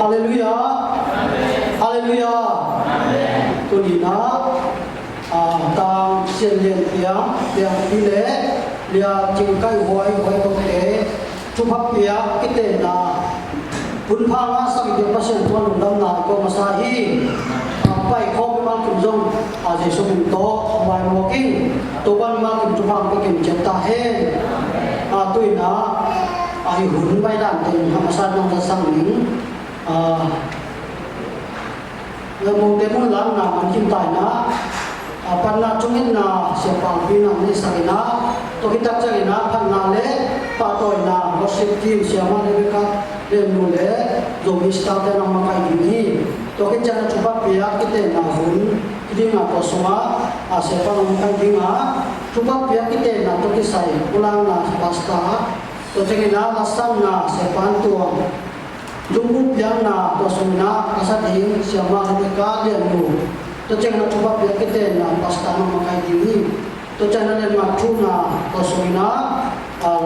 哈利路亚，哈利路亚，ตัวนี้นะตามเสียงเรียนเพียงที่เล่เรียจิงไก่หวยตรงเอ๋ชุบเปียกิเตนะพุนพางาสังเกตประเสริฐวันดำนาก็มาสาฮีไปคบมันคุณจงอาจจะสมุนโตวายโมกิ้งตัววันมาคุณชุบพางไปกินเจตาเฮตัวนี้นะอายุหุ่นไปด้านเต็มธรรมชาติน้องจะสั่งหนิงแล้วมองเต็มมุนหลังนะมันจิ้มตายนะปัญหาจุงินนะเสียปังปีนังนิสัยนะตัวคิดจักจังนะพันนาเล่ปาตอยนะรถเสียทีมเสียมาเลยครับเรียนรู้เล่โดมิสตาเตนังมาไกดีนี้ตัวคิดจังจุบับเปียกิเตนะหุ่นกิดิงาตัวสวะเสียปังมาไกดีงาจุบับเปียกิเตนะตัวคิดใส่กุลังนะบาสตาตัวจังนะลัสซังนะเสียปันตัวลุงบุบยังนะตัวสมุนะกษัตริย์เสียมาเลยครับเรียนรู้ตัวเจ้าหน้าที่ว่าเพื่อกิเตนะปัสตามาไกดีนี้ตัวเจ้าหน้าที่มาชูนะตัวสวยนะ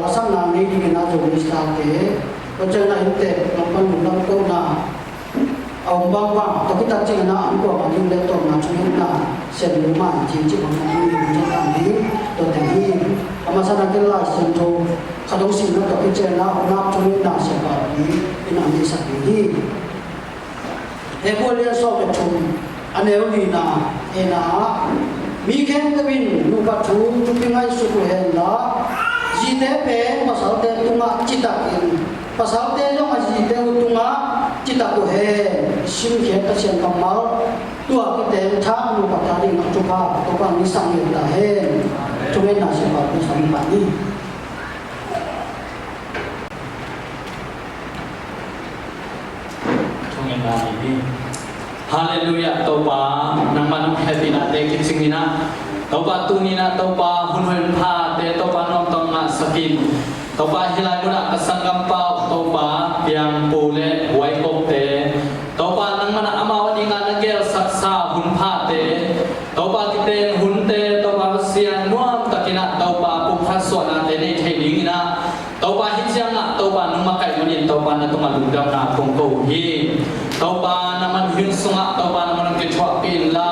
ลักษณะนี้ดีนะจุดสตาร์เตตัวเจ้าหน้าที่ลำพังลำต้นนะเอาบางตัวคิดจังนะอันก็มันยิ่งเล็กตัวนะช่วยนะเส้นลุมันจริงๆของมันยิ่งมีจะต่างนี้ตัวแต่นี้อามาสนาเกล้าเส้นโตขดงสิ่งนั้นตัวคิดเจนะนับช่วยนะเสียบานี้เป็นอันที่สักนี้เฮ้พวกเรียนสอบเป็นชุมอันเดียวนี้นะมีแค่กวินลูกปัจจุบันทุกปีไม่สุขเห็นละจีเตเป้ภาษาเตตุงะจิตากินภาษาเตยงจีเตตุงะจิตาตุเฮชิมเขียนตะเชียนกำมัลตัวกิเตนช้างลูกปัจจัยนักจุกาตัวกันนิสังเห็นละเฮทุกเห็นน่าเสียบาทนิสังปานีทุกเห็นละนี่Haleluya toba nang manong happy na te kitsing ina toba tunina toba hunhun pha te toba nom tong nga sakin toba hilai muna kasanggam pa toba piang pule wai kok te toba nang mana amawan inga nagel saksa hun pha te toba kiten hun te toba sian nuam takina toba puphaso na te ne thei ina toba hijiang na toba nang makai manin toba na tumaludam na kongko hi toba naman hinsunga toba naman kitwa pinla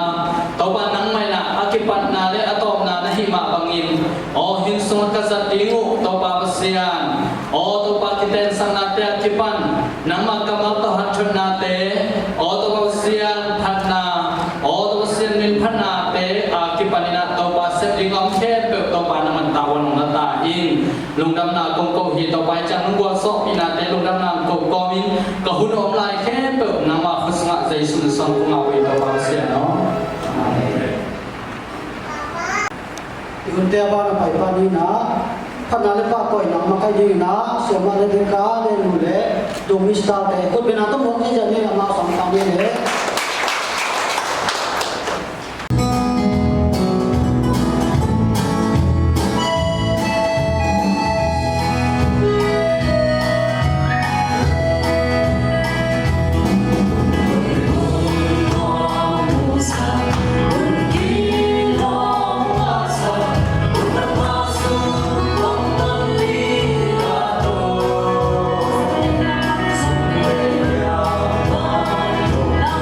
toba nang may na akipan na le atom na nahima bangin o hinsunga kasatingu toba basian o toba kiten sang nate akipan nang magkamal to hatun nate o toba basian panna o toba basian min panna te akipan ina toba settingam kepe toba naman tawon natain lungdam na kongko hi toba chang ngwa sok pinate lungdam na kongko min kahun omlai kepe nama khusnga jaisun sang kunga we to bangsia no ikun te ba na pai pa ni na phana le pa koi na ma kai ni na se ma le ka le nu le do mi sta te ko bina to mo ni ja ni na ma sam ta ni le Hãy subscribe cho kênh Ghiền Mì Gõ để không bỏ lỡ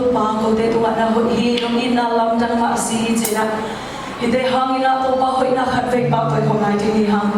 tu pa ko te tu na ho hi no in na lam dang ma si china hi te hang ina to pa hoi na khat vek pa toi ko nai ti ni hang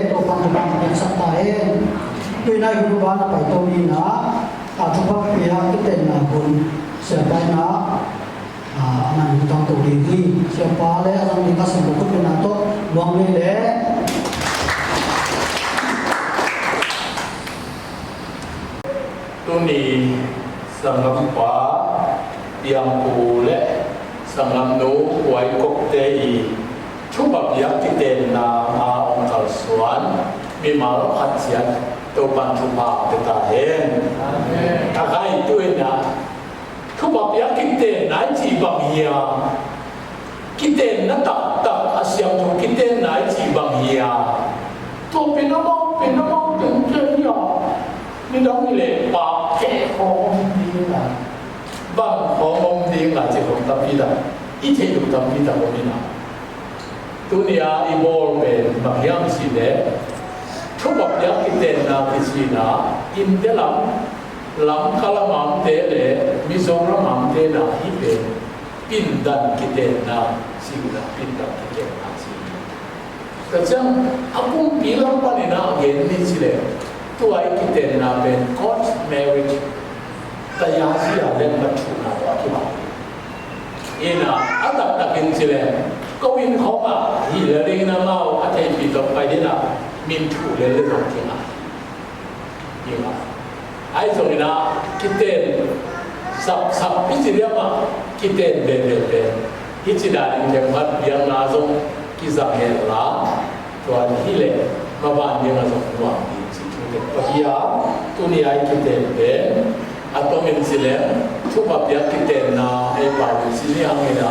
to pang yang satain tu na hu ba na pai to ni na a thu pa pia kiten na bun siapa na aman hutang to diri siapa le alam ni ka sembuh ko na to luang le tu ni sangam pa yang pule sangam no wai kok te i thu bab yak ti ten na a ong kal suan mi mal khat sian to pan thu pa te ta hen ta kai tu na thu bab yak ti ten nai chi bang hia ki ten na tak tak asyam thu ki ten nai chi bang hia to pinamo ten ya ni dong ni le pa ke hong di la bang hong di la chi hong ta pi da i che du ta pi da hong ni na tu ni a i bol pe bang yang si le thu bap ya ki ten na ki si na in de lam kala mam te le mi zo ra mam te na hi pe pin dan ki ten na si la pin dan ki ten na si ka chang apung pi lam pa ni na gen ni si le tu ai ki ten na ben court marriage ta ya si ya len ma thu na wa ki ba ina atak takin sile ko in kho ma hi le ring na mau a thai pi to pai de na min thu le le dong ki na ina ai so ina ki ten sap pi si le ma ki ten be hi chi da ni le ma yang na so ki za he la to an hi le ma ba ni na so wa Pahia tu ni ai kita be atau mensiler tu papia kita na paru sini angina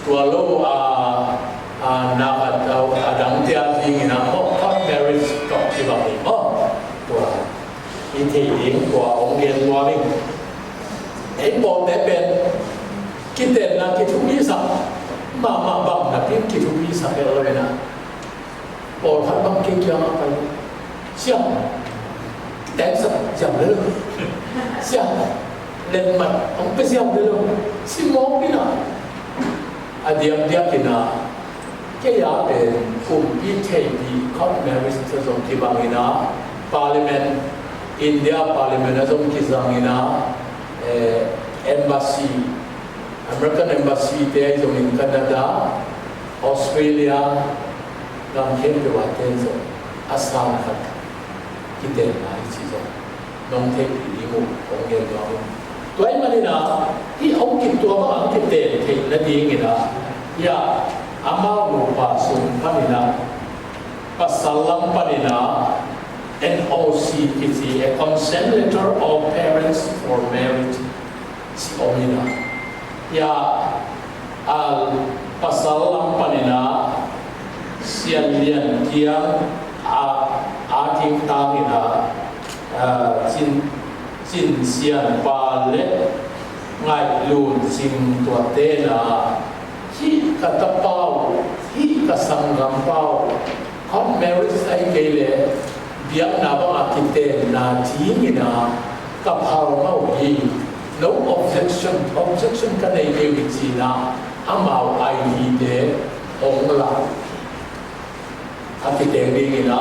tu alo na atau adang tiap ingina mo hot marriage kau tiba ni mo tu ini ini tu orang tua ni boleh ben kita na kita bisa mama bang tapi kita bisa kalau na boleh bang kita apa siap đánh sập chậm lên luôn, xem lên mặt ông cái xem lên luôn, xin mong cái nào, điểm cái nào, cái giá về cùng BKB court marriage cho giống thì bằng cái nào, Parliament India Parliament giống cái dạng cái nào, embassy American embassy there giống in Canada, Australia, làm thêm cái hoạt động giống Assam khác. Kita nak isi nong tek di mu orang yang jauh. Tuai mana na? Hi orang kita orang kita tek nanti ini na. Ya amal lupa sun panina, pasalam panina, NOC kiti a consent letter of parents for marriage si omina. Ya al pasalam panina sian lian kiang ating tangina jin sian pa le ngai lun sim tua te na hi katapau hi kasangam pau hot marriage ai ke le biak na ba akite na tingina kapau mau hi no objection ka nei ke wichina amau ai hi de ong la akite ngi na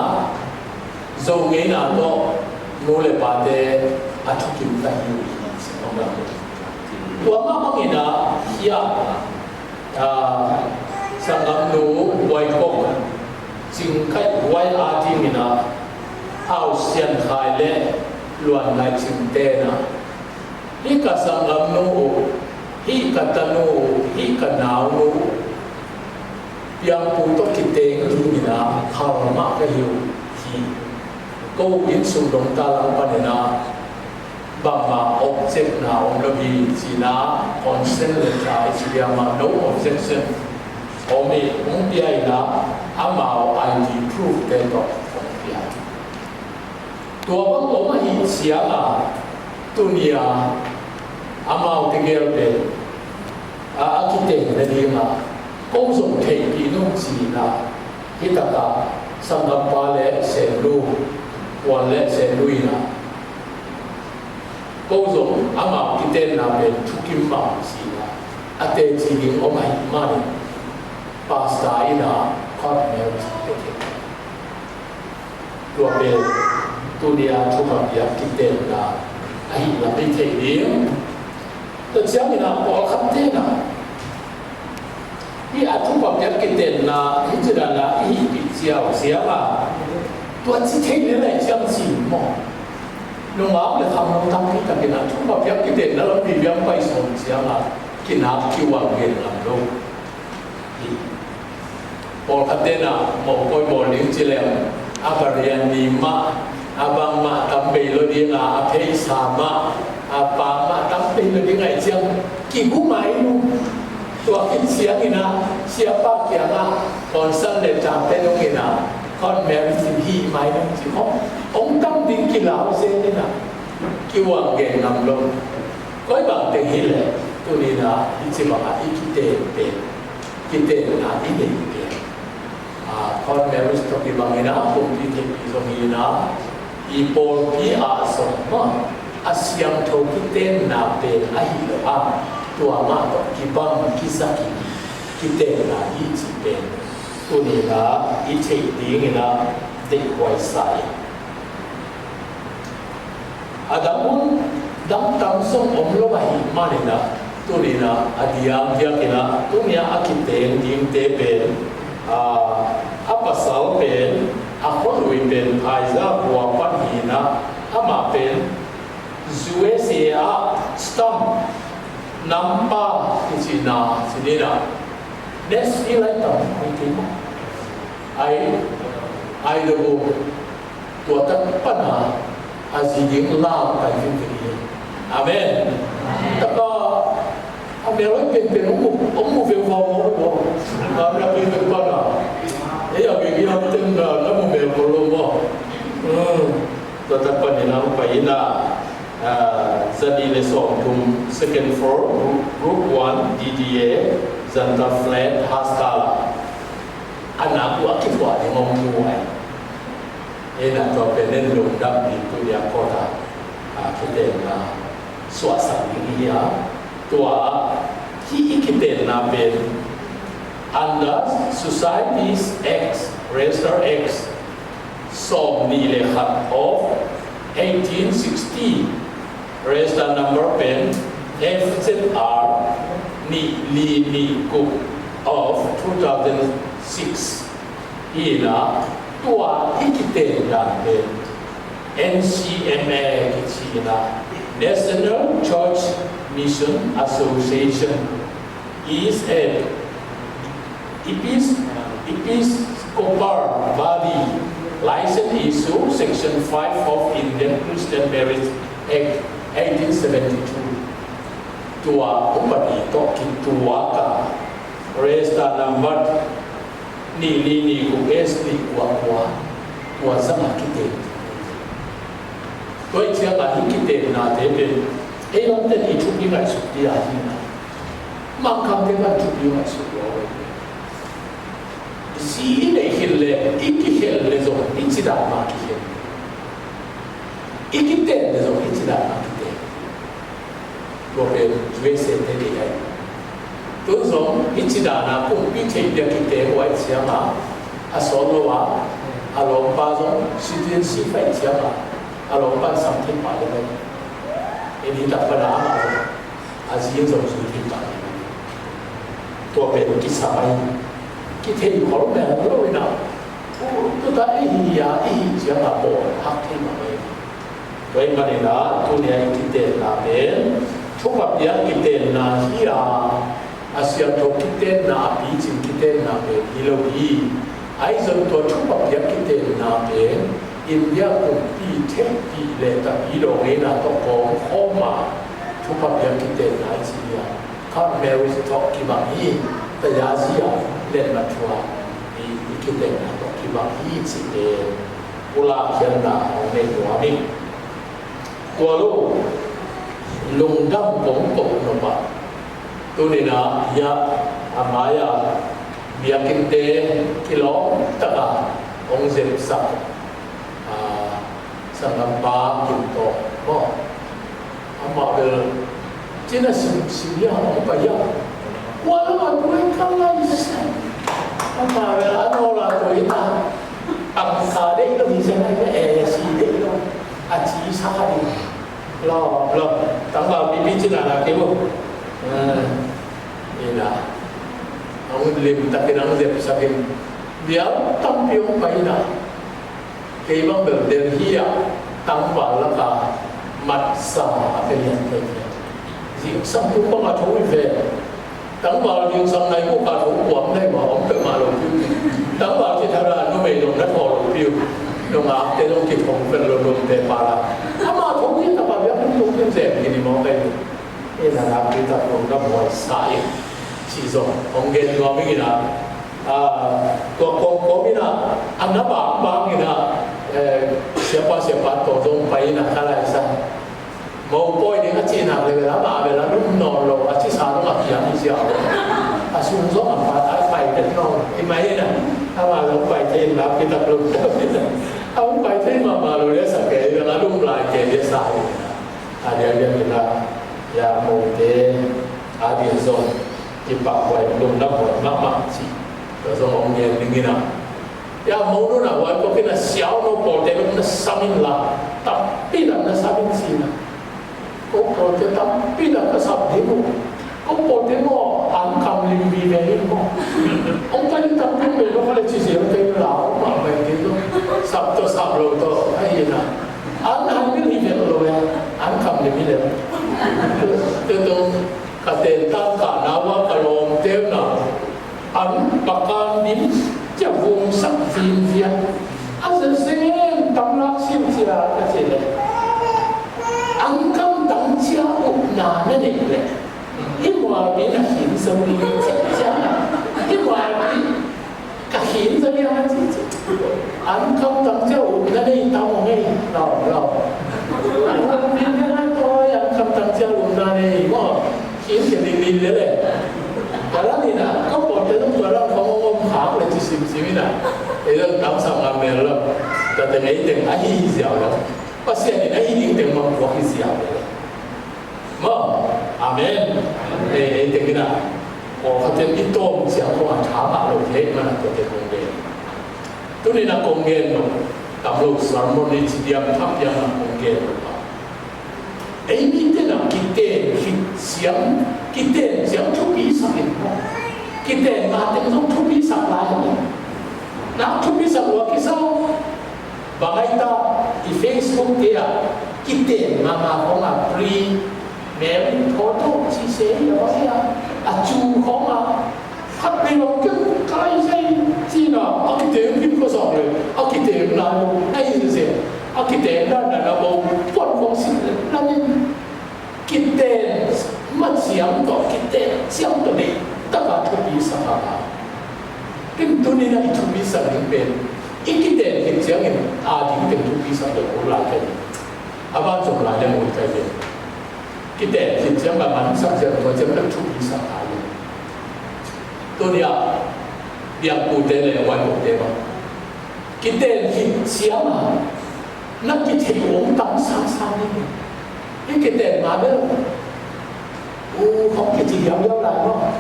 zo nge na to no le pa de athukim ta hi ong la tua ma ma ngi na ya sangam no wai kok jing kai wai a ti ngi na au sian khai le luan lai ching te na hi ka sangam no hi ka ta no hi ka nau no yang puto kiteng ni na karma ka hiu hi ko in sum dong ta lang panina bama object na on lobi sina consent letter siya ma no objection omi pi na amao ID proof ke to pi tua bang lo ma hi sia la tunia amao tingel pe akiteng na di ma công dụng thể kỹ nông gì là cái tất cả sang năm ba lẽ sẽ lưu quan lẽ sẽ lui là công dụng ám ảo cái tên là bên thu kim bảo gì là à tên gì những ông ấy mà đi pasta ina con mèo gì thế ตัวเป็นตัวเดียทุกแบบอย่างกินเด่นนะไอ้เราไม่เทเลี้ยงแต่เช้านี่นะพอคำเต้นนะนี่อาทุกแบบอย่างกินเด่นนะที่จะได้ละอีกเจ้าเสียมาตัวที่เทเลี้ยงเลยเจ้าสิมั้งน้องว่าเลยทำน้องทำที่ตะกินนะทุกแบบอย่างกินเด่นแล้วเรามีเลี้ยงไปส่งเสียมากินน้ำคิววางเงินลำลงพอคำเต้นนะหมอกอยหมอเลี้ยงจีเลมอาบเรียนดีมากอาบังมาทำไปเลยดีนะอาเพยสามะอาปามาทำไปเลยดีไงเชียงกี่ผู้หมายรู้ตัวกินเสียงนี่นะเสียป้าเกียนะตอนสั้นเด็ดจามเป็นตรงนี้นะคอนแมรี่สิฮีหมายนะสิเขาองค์ตั้งดิ้งกินเหล้าเส้นนี่นะกี่วันเก่งนำลงก็บางแต่หินเลยตัวนี้นะที่จะมาอีกกิเตเป็นกิเตนะอีกเด็กเป็นคอนแมรี่ตัวที่บางนะผมที่ที่ตรงนี้นะอีโปลพีอาสมมาอาเซียนทกิเตนนาเป็นอาฮิโลอาตัวมาตัวกิบังกิสักิกิเตนนาอีจิเป็นตัวนี้นะอีเทดีนี่นะเด็กวัยใสอาดัมุนดังตั้งส่งอมโลกหิมานี่นะตัวนี้นะอาเดียมเดียกินะตัวนี้อากิเตนดิมเตเป็นอาปัสสาวะเป็นอาคนลุยเป็นไอซ่าบัวปันหินะอามาเป็นซูเอเซียสตัมนัมปาที่จีน่าสินี่นะเนสอีไลตัมไม่ถึงไอเดบูตัวตั้งปัญหาอาจียิงลาวไปฟิลิปปินส์อาเมนแต่ก็อเมริกาเป็นองค์เฟลฟอร์มหรือเปล่าเราเป็นปัญหาอยากกินอะไรตึงนะแล้วมันเป็นคนรู้ว่าตัวตั้งปัญหาไปนะจะดีเลยส่งถึง second floor group 1 DDA Santa Flat Hastala อันนั้นว่าคิดว่าที่มองมวยนั่นก็เป็นเรื่องลงดับดีตัวเดียวก็ได้คิดเด่นนะสวัสดิ์นี่ฮะตัวที่คิดเด่นนะเป็น under Societies X Register X 2นี่เลยครับ of 1860 Register number เป็น FZR นี่ลีนี่กุ๊ก of 2006นี่นะตัวที่คิดเด่นนะเป็น NCMA ที่นะ National Church Mission Association is an Episcopal body license issue Section 5 of Indian Christian Marriage Act 1872 ตัวอุปนิโตกินตัวกับ Register number นี่กูเอสนี่กว่าตัวสมัครคิดเด่นตัวเชื่อกันที่คิดเด่นนะเด่นเราเด่นอีชุดนี้ไงสุดที่อาทิตย์นะบางคำเด่นชุดนี้ไงสุดเลยสีในเห็นเลยอีกเห็นเลยส่งอีกจิตามาคิดเห็นอีกเด่นเลยส่งอีกจิตามาคิดเด่นตัวเป็นช่วยเสร็จได้ดีตัวส่งอีกจิตานะผมพิจารณาคิดเด่นไว้เชื่อมาอาสอนว่าอารมณ์บ้าส่งสิ่งที่สิ่งไปเชื่อมาอารมณ์บ้าสัมผัสมาเลยอันนี้ตัดปัญหามาอาชีพส่งสิ่งที่ไปตัวเป็นกิจสมัยกิจที่คนแบบเราเนี่ยตัวได้ยาเสียมาบ่หักที่มาเลยโดยมันเนี่ยนะตัวเนี่ยกิจเด่นนะเป็นทุกแบบอย่างกิจเด่นนะที่อาเซียนทุกกิจเด่นนะปีจิงกิจเด่นนะเป็นฮิโลบีไอ้ส่วนตัวทุกแบบอย่างกิจเด่นนะเป็นอินเดียกลุ่มปีเทคปีเลต้าปีโรเอนะต้องกองเข้ามาทุกแบบอย่างกิจเด่นนะไอ้สิ่งนี้ข้าแมริสท็อกกี่บางทีแต่ยาเสียเล่นมาทัวร์มีคิดเด่นนะต้องกี่บางทีสิ่งเด่นกุลาเขียนนะเอาในหัวนี่ตัวลูกลุงดำผมตกลงมาตัวนี้นะยาอามายาเบียกินเตกิโลตะกาองเซมสักสังกัปปากินโตก็อามาเดลจีน่าสิยาองไปยาว่าแล้วด้วยกันเลยอามาเวลาโนราตัวนี้ตั้งขาได้ก็มีเส้นอะไร sila laki mo. Ina. Ang lim takin ang zep sakin. Dia tampiyong paina. Kay bang berderhiya tangwal laka mat sa apelian kaya. Si sampu pa nga tuwi fe. Tangwal yung sang nai ko ka tuwi wam nai ma om pe ma lo piu. Tangwal si thara no me dong na tho lo piu. Dong a te dong ki thong pen lo dong te para. Ama thong ki ta pa bia dong ki zep ki ni mo kai. Ina la pi ta dong da mo sai. Chỉ rồi ông nghe nói với người nào có người nào anh đã bảo người nào siapa tổ dong bay nak kalai sa mau boy ni aci nak le la ba le la dum no lo aci sa lo ak yang ni sia asun zo apa ai bay den no i mai na ama lo bay te la kita belum au bay te ma lo le sa ke la dum la ke dia sa ada dia kita ya mau te ada zon Ipak wai belum dapat lama sih. Kalau orang yang dingin ya mau nu nak wai kau kena siau no pol tapi kena samin lah. Tapi dah kena samin sih na. Kau pol tapi dah kesab demo. Kau pol demo angkam limbi demo. Orang kali tapi belum ada cici orang kaya lau mak baik itu. Sabtu sablo tu aye na. Angkam limbi demo ya. Angkam limbi demo. Itu kata tangka nawa kalau tem na an pakan dim jabung sak fin dia asal sen tamlak sim sia kecil angkam tang sia na ne le imwa ni na hin sami sia imwa ni ka hin sami ha chi angkam tang sia na ne tao ngai lao angkam ni na to angkam tang sia na ne mo khiến cho đi đấy đó là gì nè có một cái lúc đó không ôm khám là chỉ xíu nè thì nó đóng xong làm mèo lắmแต่แต่ไงแต่งไอ้เสียวแล้วก็เสียนี่ไอ้ยิ่งแต่งมันกว่าที่เสียวเลยมั้งอาเมนไอ้แต่งนี่นะพอเขาจะมีโต้มเสียวเขาถามอะไรเทศมันก็จะคงเดินตัวนี้นะคงเดินเนาะกับลูกสามคนนี้ที่เดียมทับยังนะคงเดินไอ้นี่แต่ละกิเตเสียงทุกปีสักเห็นมั้งกิเตมาแต่ต้องทุกปีสักหลายเนี่ยนักทุกปีสักว่ากิเศร้าบางไอ้ตาที่เฟซบุ๊กเดียกิเตมาของอ่ะปรีแม่โทโต้ชีเสียอย่างไรอ่ะจูของอ่ะขัดไปลงกันใครใช่จีน่ะเอากิเตพิมพ์ก็สอบเลยเอากิเตนานไอ้เสียเอากิเตนานนะโมปวดของสิ่งนั้นนี่กิเตมันเสียงต่อกิเตเสียงตัวนี้ตั้งแต่ทุกปีสักหากินตัวนี้นะทุกปีสักหนึ่งเป็นอีกิเตเห็นเสียงเห็นดิ่งเป็นทุกปีสักเดือนโบราณกันอาบ้านจงหลายเรื่องหมดใจเป็นกิเตเห็นเสียงแบบมันสักเสียงมันจะเป็นทุกปีสักหาตัวนี้เบียงปูเตเลยวันปูเตมากิเตเห็นเสียงนักกิเตวงตั้งสร้างนี่อีกิเตมาเด้อkhông cái gì hiểu nhau lại không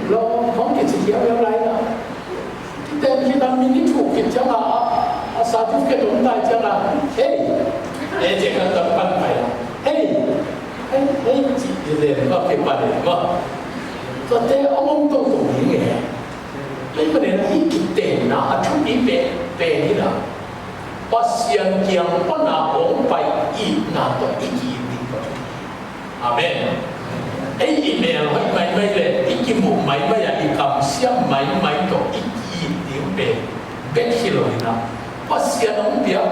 lo không cái gì hiểu nhau lại nào cái tên khi ta mình đi chụp cái chẳng là sao chụp cái tồn tại chẳng là hey để chỉ cần tập văn phải hey chị để mà cái bài này mà có thể ông tôi nghĩ nghe lấy cái này là cái tên nào chụp đi về đi nào bác sĩ kiêng bác nào cũng phải ít nào tôi ít gì đi amenไอ้อีเมลไม่เลยอีกิมุไม่อยากอีคำเสียงไม่ต่ออีดิ้วเป็นฮิโรยนะเพราะเสียน้องเดียว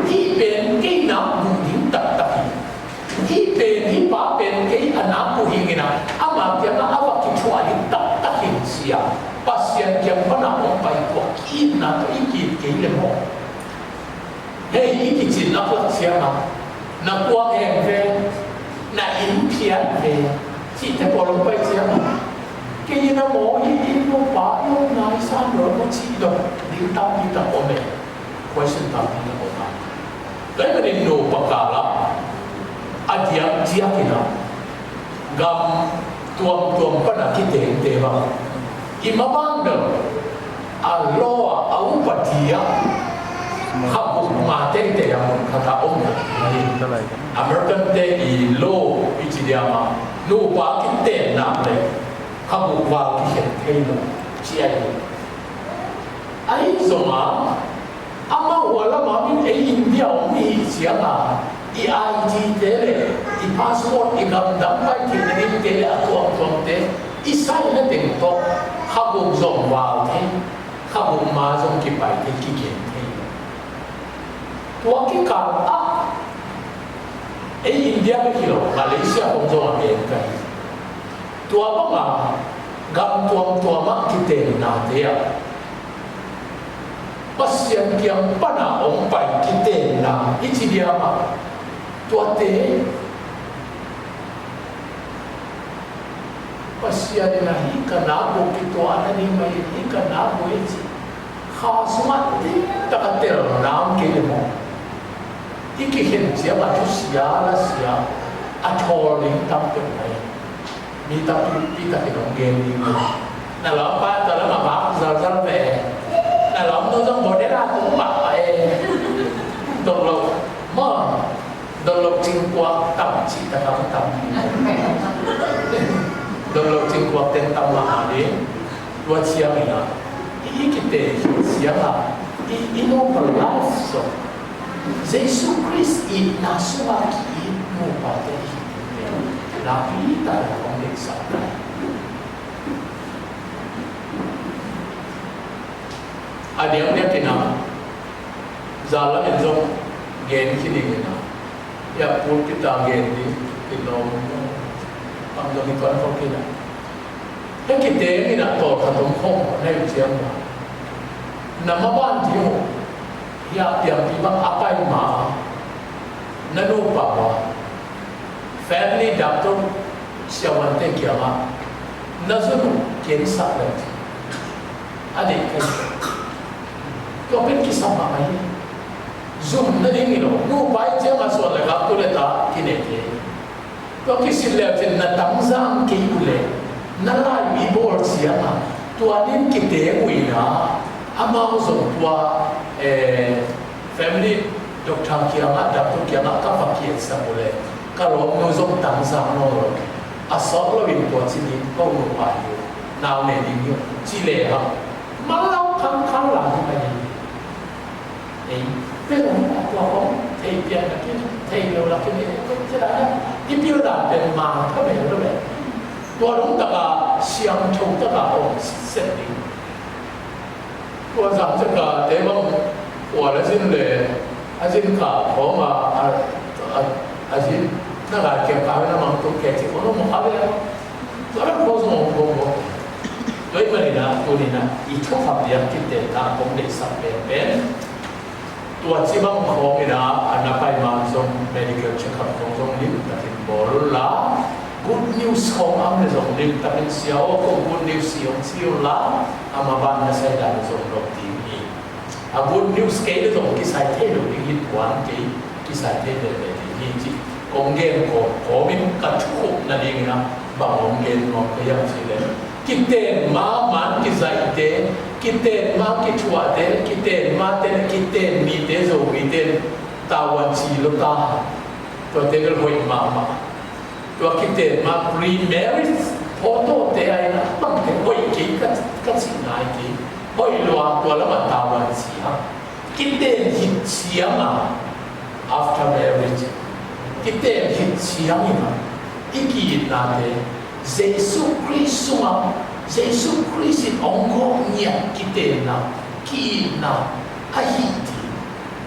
อีเป็นกี่น้ำบุดิ้วตัดอีเป็นอีป้าเป็นกี่อันน้ำบุหิงนะอามาเดียวนะอาว่าคิดว่าอีตัดหินเสียเพราะเสียงเกี่ยวกับน้ำลงไปตัวกี่น้ำตัวอีกี่เลยมั้งเฮ้ยอีกี่จินนักลักเสียมานักว่าเองเว้นักอินเพียนเว้ที่แต่พอลงไปเสียมันแกยินโมยินโมป่าโยนายสานหลวงชี้ดอกดิ้งตามโอเมquestion ตามดิ้งโอมาแล้วมันโนปากาละอาเดียเจียกินะกำตัวปนักกิเตเตวะอิมาบังเดออัลลอฮ์เอาปฏิยาขับบุกมาเตเตยังคาถาอมอเมริกันเตอีโลวิจิเดียมา nu ba ki ten na le khabu wa ki het thei lo chi ai zonga ama wala ma min ai India mi chianga I ID te le I passport I gam dam pai ki ne te le atuam te I sai na teng to khabu zong wa the khabu ma zong ki pai te ki ken the tua ki ka a ai India ke kilo Malaysia hong zong a ken kai tua ba ma gam tuam ma ki te na te ya pasian kiam pana ong pai ki te na ichi dia ma tua te pasian na hi kana bo ki tua na ni mai hi kana bo ichi khasmat ti takatel nam ke le mo iki hen sia ma tu sia la sia a tholing tam pe mai mi ta pi ta ke dong gen ni na lo pa ta la ma ba za ve là lắm tôi trong bộ đế ra cũng mặc vậy đồng lộc mà đồng lộc chính qua tầm chỉ ta không tầm đồng lộc chính qua tên tầm mà hà đến đua chia mình là ý cái tệ chia là ý nó còn life so Jesus Christ ý na suwa ki mo pa te là ý ta là không được sao này Adiam dia kena Zala enzong gen kini kena Ya pun kita gen di Kinom Pangdong ikuan kau kena Ya kita ni nak tol katung kong Nai ujian ma Nama ban tiyo Ya yang tiba apa ima Nanu papa Family doctor Siawan te kiama Nazunu Ken sakit Adik kan Kau pun kisah apa ini? Zoom na ding ino, nu bai je ma so le ka tu le ta kine ke. Kau kisil le chen na tamzang ke ule, na la i bor sia ma. Tua nin kite ui na, ama zo tua family doctor kia ma, doctor kia ma ka fakir sa ule. Kalau nu zo tamzang no, asal lo bin tua sini kau nu bai yo, nau ne ding yo, cile ha. Malau kang lah ni bai. Pero aku thấy tiền là cái thầy đều là cái này thế là cái biểu đạt tiền mà các bạn hiểu đấy, tôi đúng tất cả siang chung tất cả ông xét định, tôi rằng tất cả thế mà tôi là xin để xin cả có mà xin nó là kiểm tra nó mang tôi kể chỉ có nó một cái đấy, tôi là có số một đối với này tôi này ít thuốc pháp lý kinh tế ta cũng để sắp bềnตัวที่บ้างของนี่นะอันนั้นไปมาส่ง medical check-up ของส่งลิฟต์ตัดสินบอลละ good news ของอันนี้ส่งลิฟต์ตัดสินเสียวก็ good news เสียวละอามาบ้านนั้นใส่ได้ส่งรถทีนี้อ่ะ good news เกี่ยวกับกิจการเทลูกหินหวานกิจการเทลูกนี่จีกงเงินก็ขอมีกระชุกนั่นเองนะบางกงเงินก็พยายามสิเลยกิเตนมามันกิใจเตกิเตนมากิชัวเตกิเตนมาเตกิเตนมีเตโซมีเตนตาวันชีลุตาตัวเตก็หอยมาตัวกิเตนมา pre-marriage พอโตเตไอ้นะมันเป็นหอยกี่ก็สิ่งไหนกี่หอยลัวตัวแล้วมันตาวันชีฮะกิเตนหินเชียงอ่ะ after marriage กิเตนหินเชียงอ่ะอีกกี่นาเตJesus Christ Jesus Christ ông có nhận cái tên nào khi nào ai thì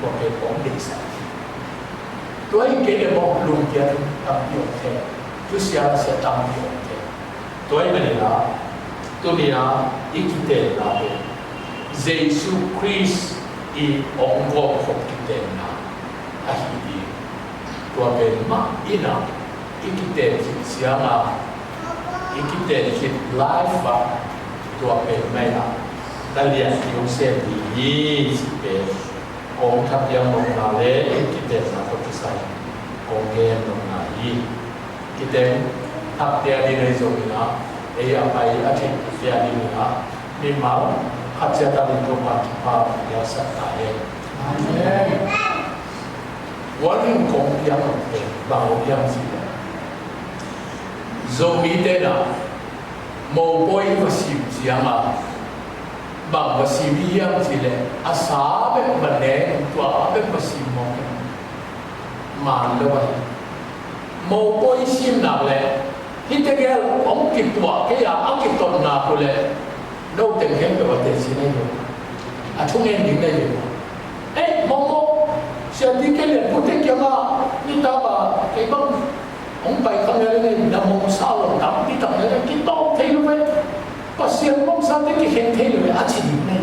một cái bóng định sản tôi cái này một luồng tiền tâm hiệu thế tôi sẽ tâm hiệu thế tôi này là tôi là cái tên nào vậy Jesus Christ thì ông có một cái tên nào ai thì tôi bên mà ina cái tên gì là ikite hit life ba tua pe mai la dalia yung se di si pe ong thap yang mong na le ikite na ko sai ong gen mong na yi kite thap dia di nei zo na e ya pai a thik dia di na ni ma khat cha ta din ko pa ya sa ta e amen wan kong yang pe ba ong yang si zomi te na mo poi vasim sianga bang vasim yang sile asa be bane tua be vasim mo man lo ba mo poi sim na le hitegel om ki tua ke ya akit ton na ko le đâu từng hem be te sin ai yo a chung en ding nei yo mo sia di ke le putek ya ma ni ta ba ke bang ông bày không nhớ lên là một sao rồi đắm đi tập nữa cái to thế luôn vậy, có xiên mông sao thế cái hình thế rồi ăn chỉ này,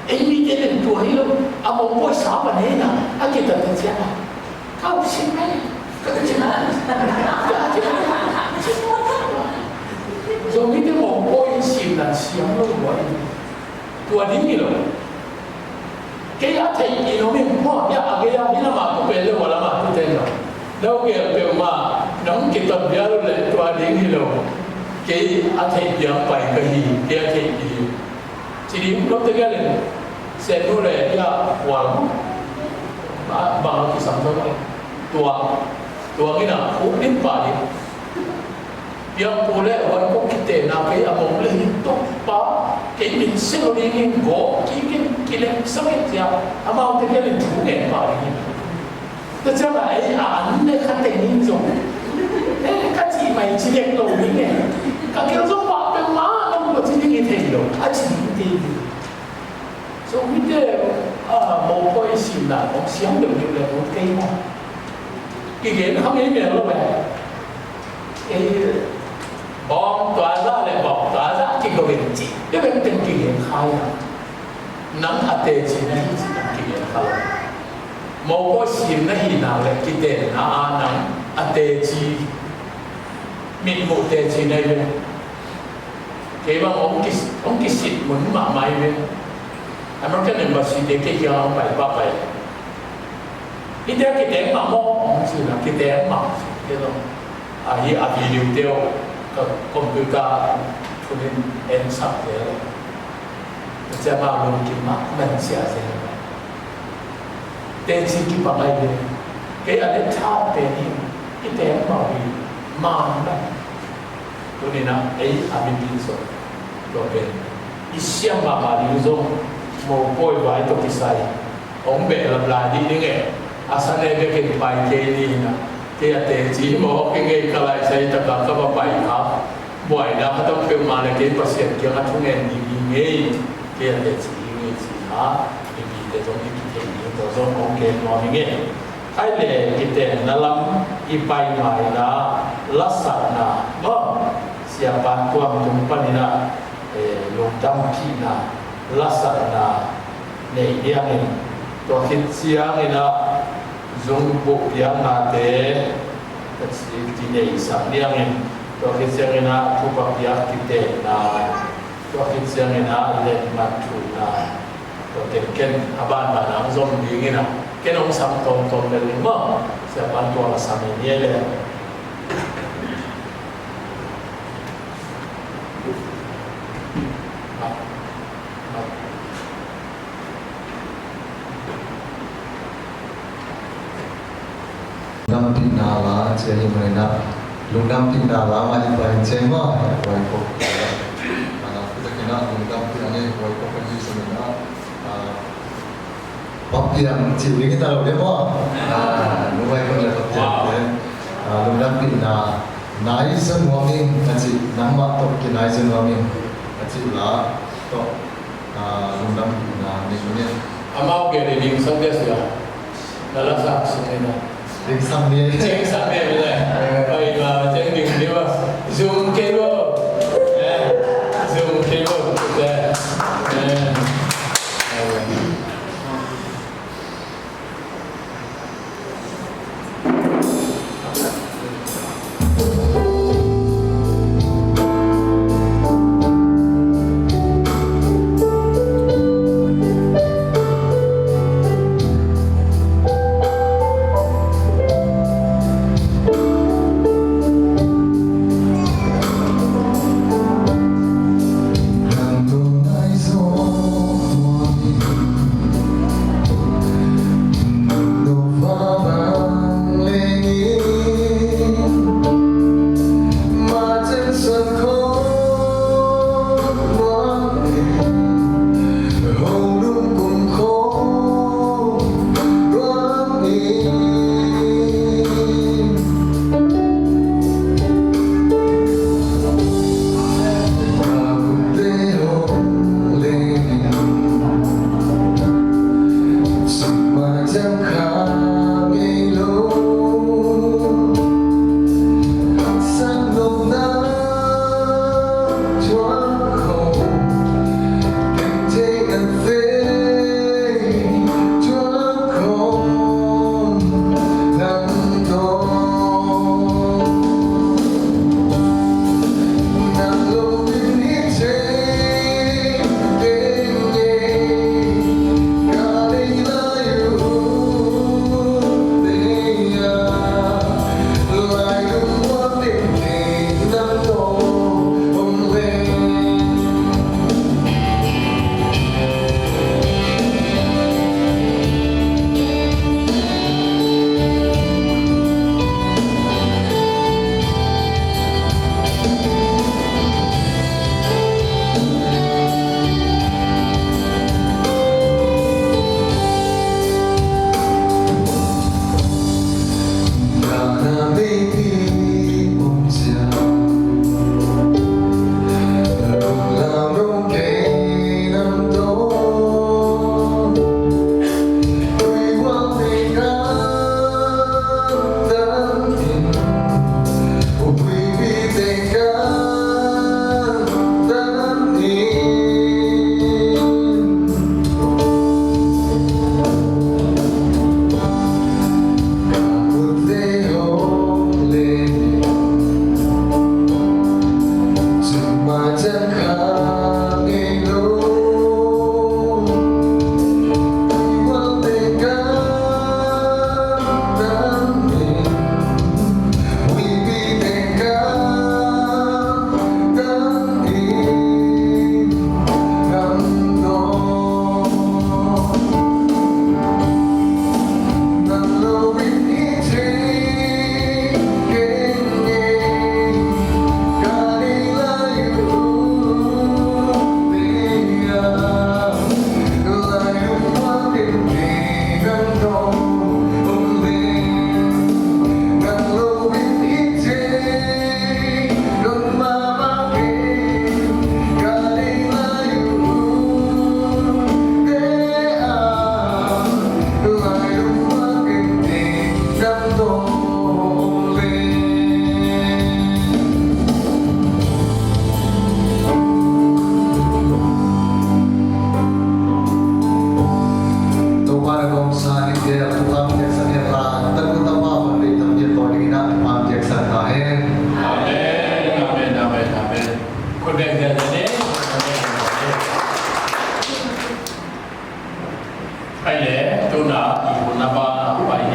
ấy mi cái lên tuổi luôn, một buổi sáng mà thế nào, cái tập thế chứ nào, không xin mấy, cái chứ nào, rồi mi cái một buổi xin là xiên luôn vậy, tuổi đi gì rồi, cái thầy gì nó mình mua, cái đi là mà cũng về luôn mà là mà cũng thế rồi. Đâu kia biểu mà nóng cái tập bia luôn lệ tua đến hi lâu cái anh thấy bia phải cái gì bia thấy gì chỉ đi lúc tới cái này sẽ nuôi lệ ya hoàng bằng cái sản phẩm tua cái nào cũng đến bà đi bia cô lệ hoàng cũng cái tiền nào cái ông lên tốt ba cái mình sẽ đi cái gỗ cái lên sao cái gì à mà ông cái lên chủ nghệ bà đi thế cho lại anh này khát tiền như rồi, các chị mày chỉ đẹp đồ như này, các kiểu giống bạn bên má ông có chỉ như thế đâu, chỉ như thế, so bây giờ một cái xin là ông sống được như là một cái mà, cái không ấy miệng đâu vậy, cái bom tỏa ra lại bom tỏa ra cái đồ hình gì, cái bên trên cái khai à, nắng hạt tê chỉ này chỉ là cái khai. Mau có sim na hi nào lại cái tên na nắng ate chi mình một tên chi này vậy cái mà ông cái xịt muốn mà mai vậy American Embassy để cái gì ông phải bắt phải ít ra cái tên mà mo ông chỉ là cái tên mà cái đó hi video tiêu cái computer cho nên em sắp thế sẽ vào luôn cái mà mình sẽ tên xin cái bằng này cái anh ấy thao tên cái tên bảo vì mang đấy cho nên là ấy mình tin rồi rồi về ít xem mà điều dùng một bôi vải tôi cái sai ông bè làm lại đi những cái asan này cái bài cái đi nè cái tên chỉ một cái ngày cái lại sai tập làm các bài khác buổi đóเขาต้องเพิ่มมาในเกณฑ์เปอร์เซ็นต์เกี่ยวกับทุกเงินดีไงcái tên chỉไงสิฮะมีแต่ตรงนี้ตัวสองเกณฑ์มองอย่างเงี้ยไอ้เล่กิเตนนั่นลำอีไปหน่อยนะลักษณะเนาะเสียบานตัวมันปนินะลงดำพี่นะลักษณะเนี่ยอย่างนี้ตัวคิดเสียงนี่นะจงบุกยังนาเตะแต่สิ่งที่เนี่ยสักอย่างนี้ตัวคิดเสียงนี่นะทุกแบบยังกิเตนนะตัวคิดเสียงนี่นะเล่นมาถูกนะตัวเด็กเก่งอาบ้านบ้านน้ำส้มดีงี้นะเก่งองสัมตรงเลยมั้งเสียบ้านตัวละสามเงี้ยเลยน้ำพินาลาเจียงเลยนะลุงน้ำพินาลามาอีกไปเจียงว่าไว้พบจะกินนะลุงน้ำพินาเนี่ยไว้พบกันที่สมุทรนะป๊อปเพียงจีบกินตลอดเลยป่ะลุงไว้คนเลยป๊อปเพียงเลยลุงน้ำพินานายสมวมิงอาจิน้ำมาตกกินนายสมวมิงอาจิลาตกลุงน้ำพินาเนี่ยคนนี้อามาเกี่ยวกับดิ่งสังเกตสิแล้วลักษณะสิ่งนี้ดิ่งสังเกตเจ๊งสังเกตไปเลยไปมาเจ๊งดิ่งนี่ว่าซูมเคเบิลซูมเคเบิลแต่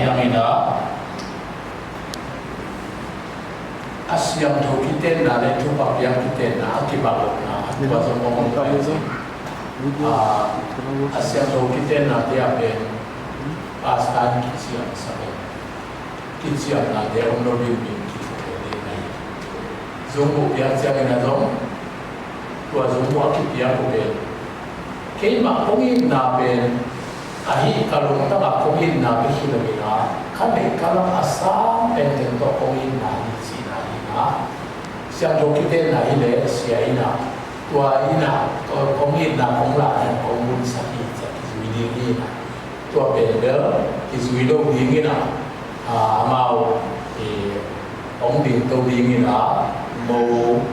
yang ina asyam tu kita na le tu bab yang kita na akibat na akibat semua orang asyam tu kita na dia ben paskan kisiam sampai kisiam na dia orang lebih kita ni zumbu yang siapa na zom tua zumbu akib yang ben kei mak pungin na ben ahi kalau tak pungin na ben hilang kan kalau asam enten to pungin na siang dok kita na ile sia ina tua ina to kongin na kongla dan kongun sakit sakit zuidi ina tua bender izuido dingina mau ong ding to dingina mau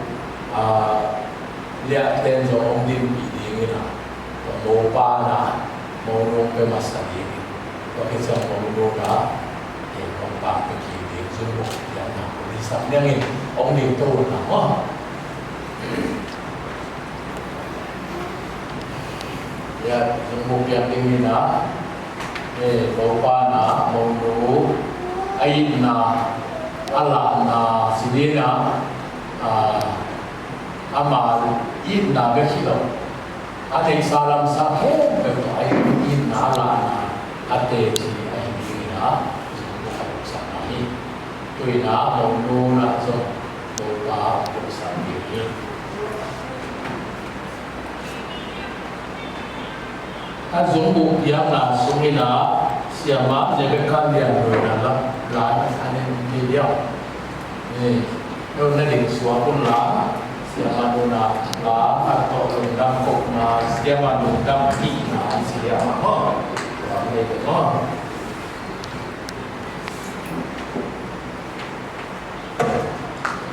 lihat ten zo ong ding dingina mau pa na mau nong pe masani to kita mau nong ong pa pe ki zumbo yang na bisa ngin ông điều tu là có ya một việc như đó để bảo qua na mong đủ ai na Allah na sini na amal ít na biết gì đâu anh salam sahih betul ai ít na Allah na ate si ai ni na bukan sana ni tu na mong đủ na so Bapak bersama ini. Azumbu yang langsung ina siapa jaga dia dalam lain ane dia. Kalau nanti suapun lah siapa nuna lah atau rendam kok na siapa rendam kina siapa oh ramai oh.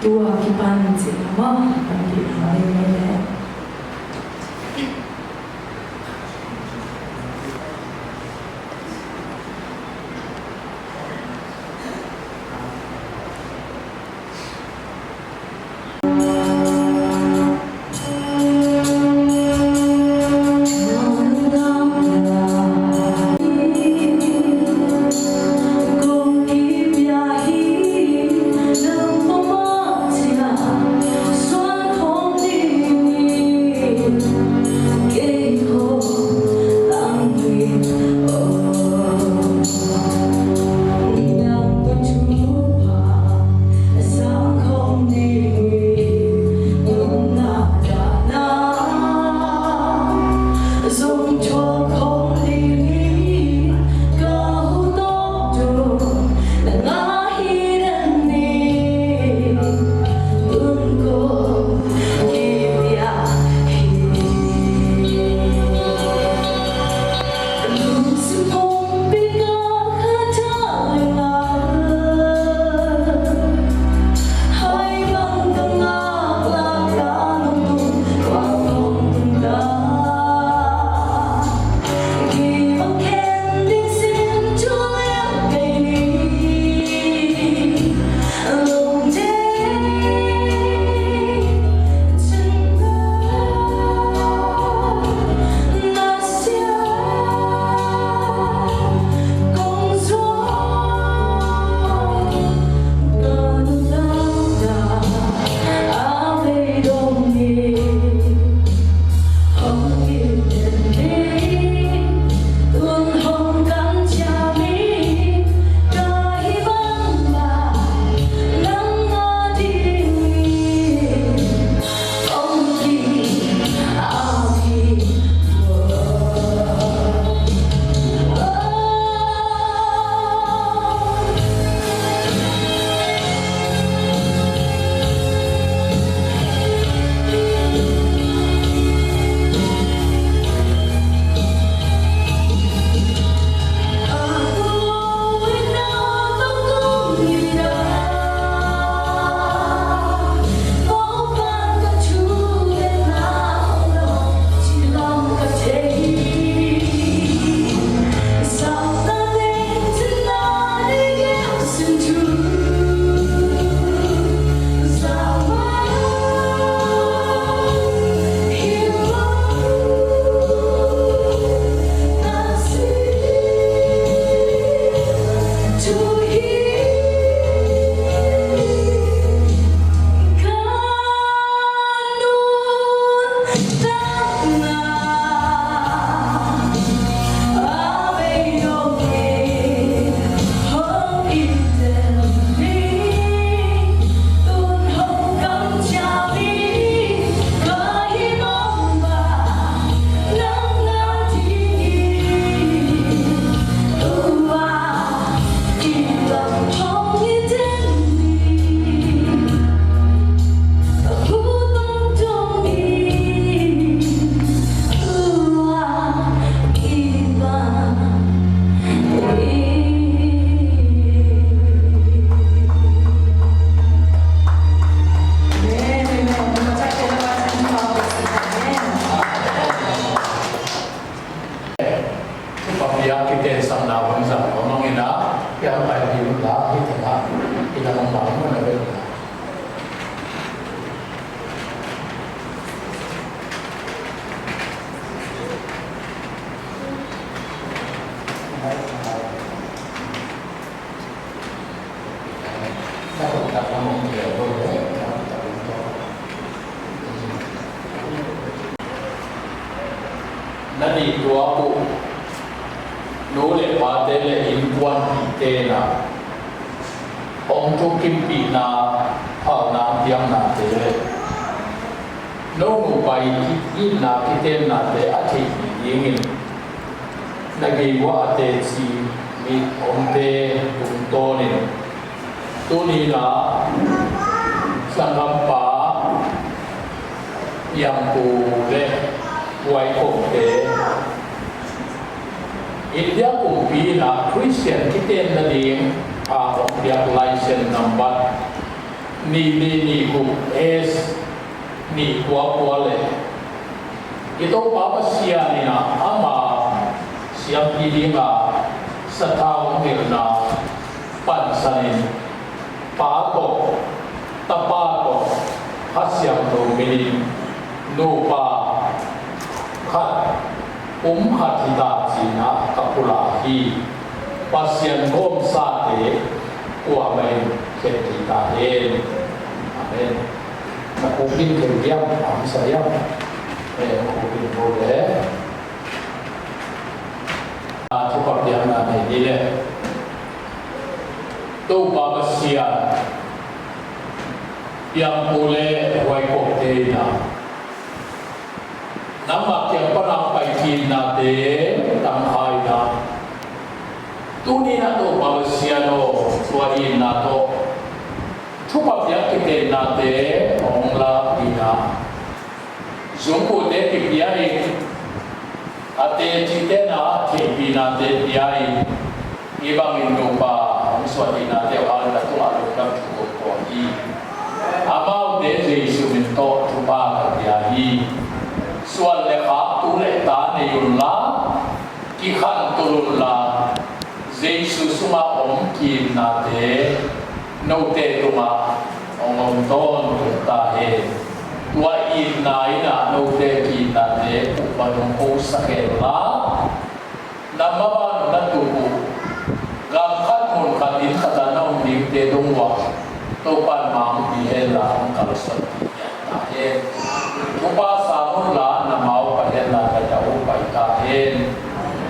Tua kipan sila bagi hari Hãy subscribe cho kênh Ghiền Mì Gõ để không bỏ lỡ นั่นอีตัวปุรู้เลยว่าเดลอินควันปีเตนะองค์ทุกิมปีนาภาวนาเตียงนาเดลโน้มไปอินนาคิเตนนาเดอาทิยิงินนักกีฬาเตชีมีองค์เตตุงโตนินตัวนี้นะสังฆปายังปูเลไว้คงเตอินเดียกุมปีนะคริสเตียนคิดเองนั่นเองของเดียกไลเซนนัมบัตนี่กุมเอสนี่กัวเลยitu apa sia ni na ama siap pilih na setahun mirna pansanin pato tapato hasyam tu milin nupa kat hatida cina kapulahi pasien gom sate kuamen ketita amen nakupin kerjam sayang nakupin boleh cukup dia nanti dia tu babasian yang boleh waikok dena nama yang pernah paikin nade tanghai na tu ni na tu babasiano suain na tu cukup dia kita nade ongla dina Jumbo de pipiai, ate cite na kepi na de piai, ibang inupa, miswati na de wala na tu alu kam cukup kuahi. Amau de Yesus minto cuba kerjai, soal leka tu leta ne yulla, kihan tulla, Yesus suma kim na de, no te tuma, ongom ton tahe. Tua ina no te kita te upanong ko sakela nama ba na tubu gangkat mon katin katanaw ning te dongwa to pan mang bihela ang kalusot tahe upa samon la na mau pahela ka jau pai tahen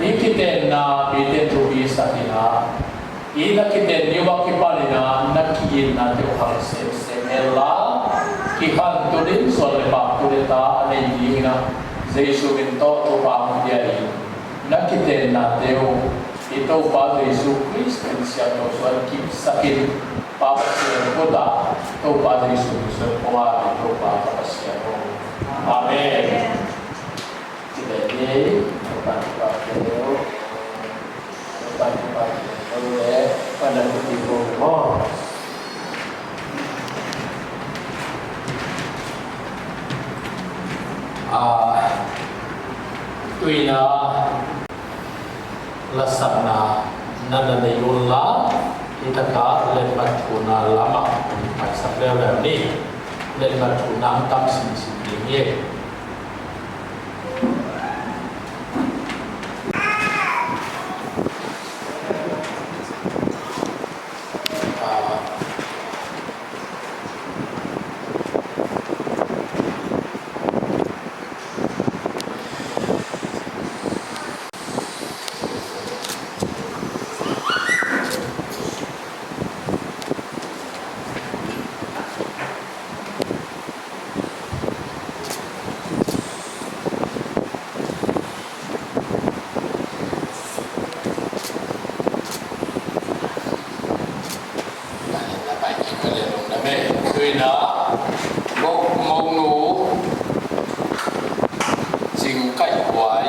ikiten na biten tubi sakina ina kiten niwa kipalina nakiin na te uharse semela kihan tudin soal pak tudeta ane jingna Yesus minto tupa dia ini nak kita nateo itu pak Yesus Kristus siapa soal kim sakit pak siapa koda tupa Yesus semua tupa pak siapa amin jadi tupa oleh pada kutipu tuy na lasana nana na yulla itaka lembat kuna lama pai sakleo ni lembat kuna tam sin ye Tùy đó một mông nụ chính cách quái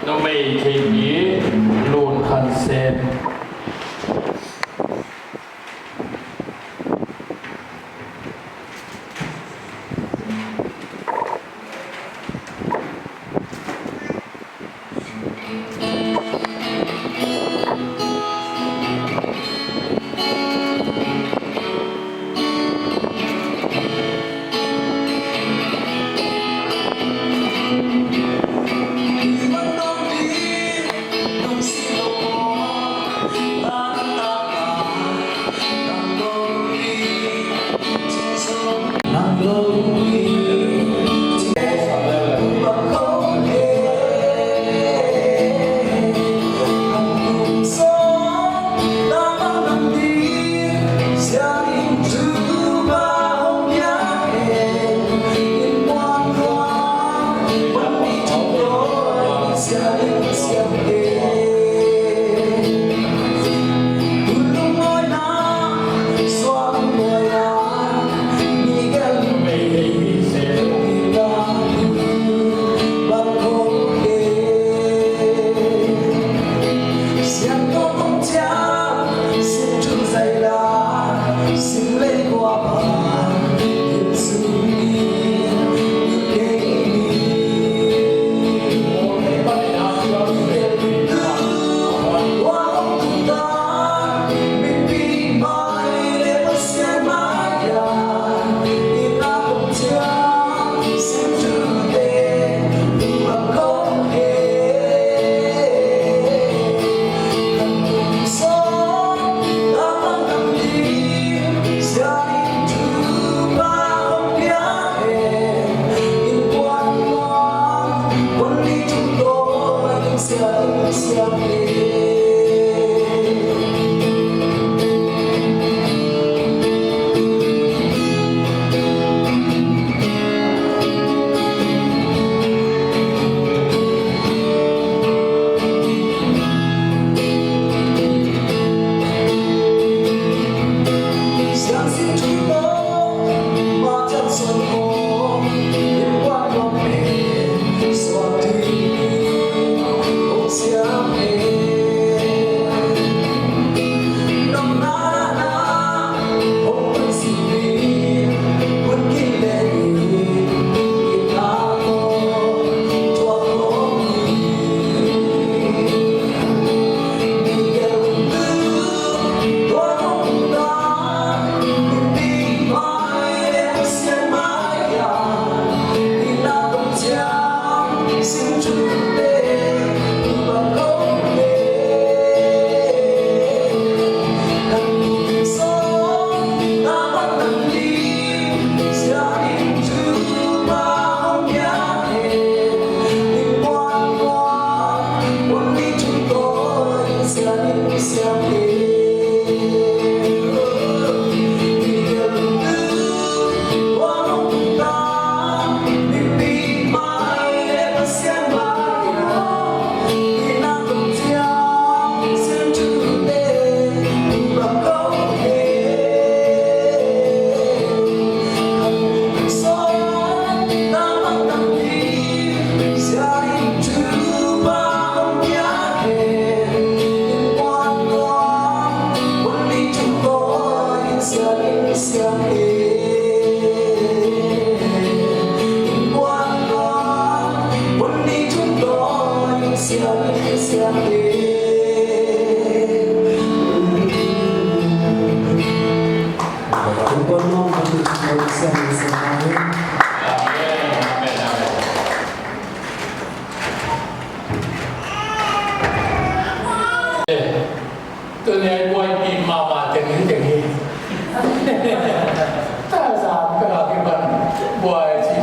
nó mày thì ý luôn hành sen Hãy subscribe cho kênh Ghiền Mì Gõ để không bỏ lỡ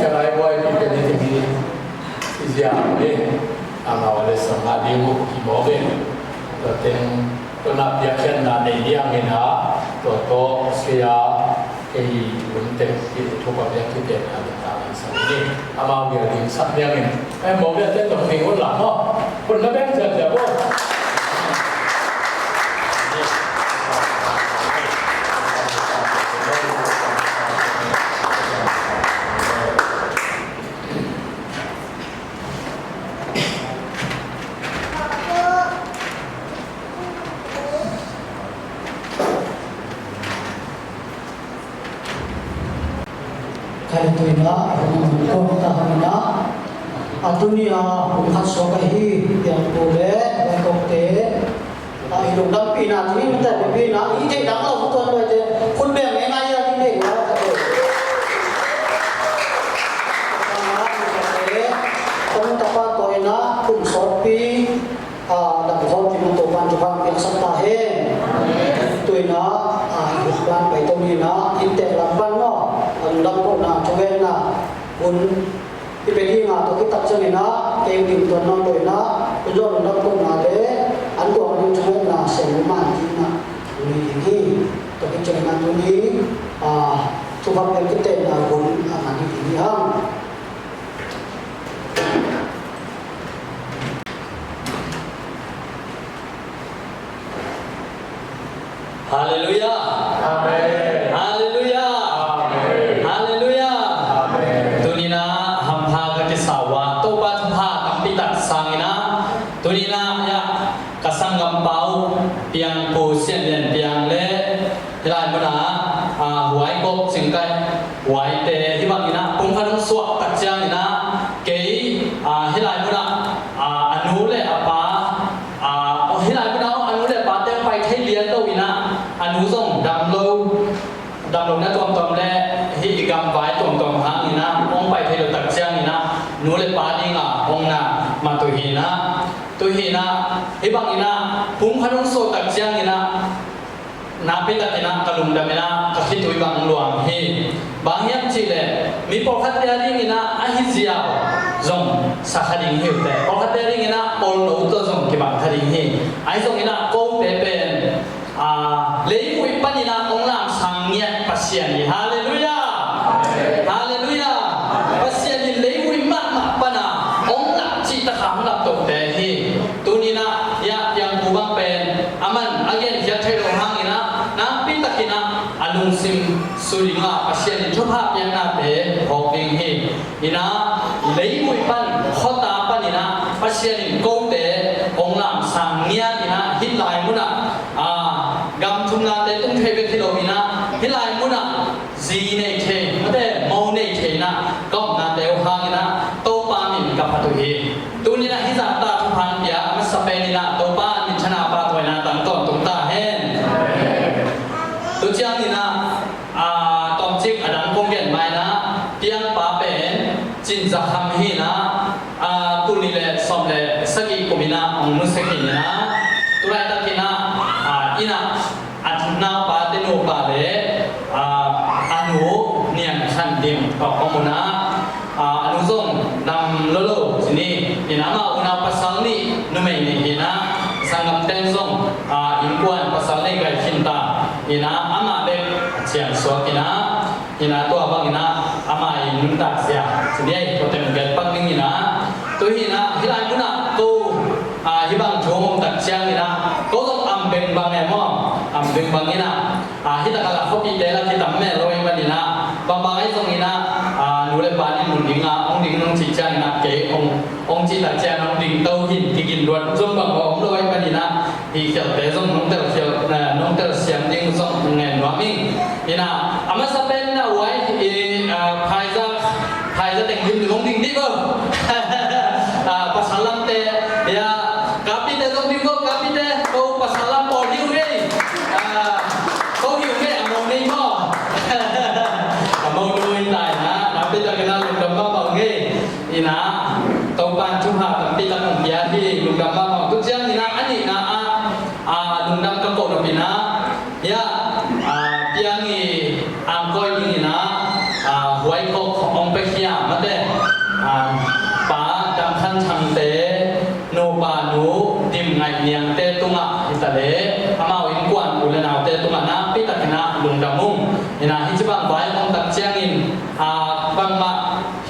จะไรบ่อยที่เป็นที่มีที่ยาวเลยอามาวันสมาธิมุขที่บอกเป็นตัวเต็งตัวนับยาเช่นนั้นในเดียงเห็นหาตัวโตเสียไอ้หุ่นเต็มที่ทุกแบบยังที่เด่นอะไรต่างๆสิ่งนี้อามาเวียดิ้งสักอย่างนึงไอ้บอกว่าเต้นตรงนี้คนหลังเนาะคนละแบบจะบ่ Kaya ito na, kung tahan na, at niya, kung kaso kahi, yang pule, yang kokte, ilong lang pinatin, minta pina, hindi lang ako ito, kung may ngay natin hindi, wala ka ito. Kung tapat ko na, kung sopi, nagbuhon, tinutupan, jukang pinasantahin. Ito na, iluban, ito na, inte lang ba, no? Ang ko na tuwen na kung ipegi nga to kita chang na kay din to no to na ujo no ko na le an ko ang tuwen na se man na ni to kita na to ni to ba pe kita na gon ani ni hang Haleluya. Amen. Haleluya. Amen. Haleluya. Amen. Tunina hamha ka kisawa to ba tha kampitat sangina tunina ya kasangam pau piang po sian lian piang le hilai mana huai ko singkai huai te hibangina pung khanung suak tak jangina kei hilai mana anu le apa hilai mana anu le ba te pai thai lian to ina anu song dam lo na tom le hi igam vai tom hang ina ong pai thai lo tak jang ina nu le pa ni nga ong na ma tu hina ibang ina pung khanung so tak jang ina na pe ta ina kalum dam ina ka khit tu ibang luang hi bang yam chi le mi po khat ya ring ina a hi jiao zong sa khading hi te po khat ya ring ina ol no to zong ki bang khading hi ai zong ina ko pe pen lấy mũi pan ina ong lam sang nhẹ pasian ni haleluya haleluya pasian ni lấy mũi mak pana ong lak chi ta kham lak tok te hi tunina ya yang bubang pen aman again ya thai lo hang ina na pi takina alung sim sulinga pasian ni thopha yang na te hok ding hi ina lấy mũi pan khota pan ina pasian ni ko te ong lam sang nhẹ ina hit lai muna gam thum na te tung thei be thilo mina hilai muna zi nei the mate mau nei the na kom na te hang na to pa min ka phatu hi tu ni na hi za ta thu han ya ma sa pe ni na to pa min chana pa thoi na tang ton tung ta hen tu chiang ni na tom chik adang kong gen mai na piang pa pen chin za kham hi na tu ni le som le saki komina ong nu saki na tu lai ta ki na ina atna pa te no pa le anu nian khan dim ko komuna anu zong nam lolo sini ina ma una pasal ni nu mai ni ina sangam ten zong in kwan pasal ni ga cinta ina ama be chian so ina to abang ina ama in ta sia sini ai ko tem gel pak ning ina to ina hilai muna ko hibang thomom tak chiang ina ko zong ambeng bang emo ambeng bang ina hita kala hopi dela kita me loing manina bang ai zong ina nule bani mun dinga ong ding nong chi chang ina ke ong chi ta chang ong ding tau hin ti gin luat zong bang ong loing manina hi khel te zong nong tel khel na nong tel siam ding zong ngen wa ming ina ama sa pen na wai phai za teng lim nong ding di ko pasalam te ya kapi te zong ding ko kapi te ko pasalam por hiu ge ko hiu ge among nei mo among nuôi tai na tapi ta kena lum dam ba ge ina tau pan chu ha tapi ta nong dia hi lum dam ba tu chiang ina ani na lum dam ka ko no pina ya piang ni ang koi ni na huai ko ong pe khia ma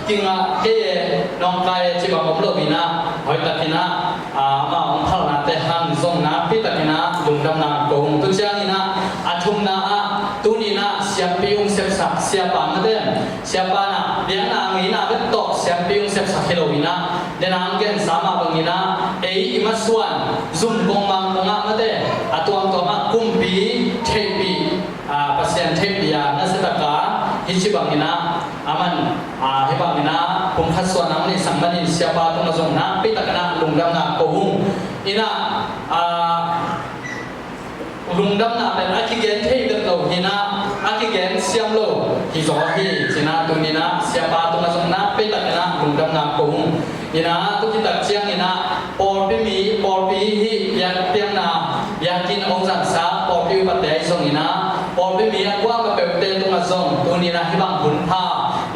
kinh cái nong cái chỉ bằng ông lô bina hỏi ta kina mà ông phao na te hang zong na pi ta kina lung dam na ko hung tu chiang ina athum na tu ni na siam pi ung sep sak siapa ma te siapa na liang na ngi na bet tok siam pi ung sep sak hello ina den ang gen sama bangina ei ima suan zum bong mang nga ma te atuang to ma kumpi thepi pasien thepi ya na setaka hichi bangina aman he bangina pung khaswa nang ni sangmani siapa tu na zong na pi takana lungdam na ko hung ina lungdam na ben akigen thei dam lo hina akigen siam lo hi zo hi china tu ni na siapa tu na zong na pi takana lungdam na ko hung ina tu kita chiang ina por pi hi yang piang na yakin ong san sa por pi pa te zong ina por pi mi akwa ka pe te tu na zong tu ni na hi bang hun pha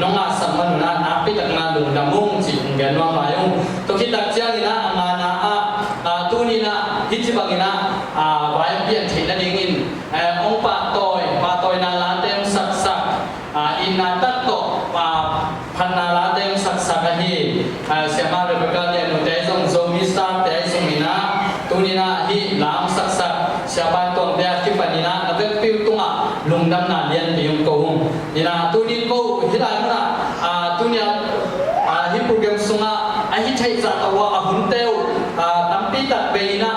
nong nga sam man na na pi tak na lung da mung chi ngen wa ma yong to kita chiang ina anga na tu ni na hi chi bang ina wa yang pian thi na ding in ong pa toy na la te sak sak in na tat toพันนาลาเดงสักสักฮีเสียมาเรื่องการเรียนรู้ใจทรงโซมิสตาร์ใจทรงมินาตุนินาฮีลามสักสักเสียบานตรงเดียกิปนินานักพิวตุงะลุงดำนาเรียนพิวโกงนินาตุนิโกฮิลามุนะตุนิฮิปุเกมสุงะฮิชัยจัตวะหุนเตวตั้มปีตัดเบยนะ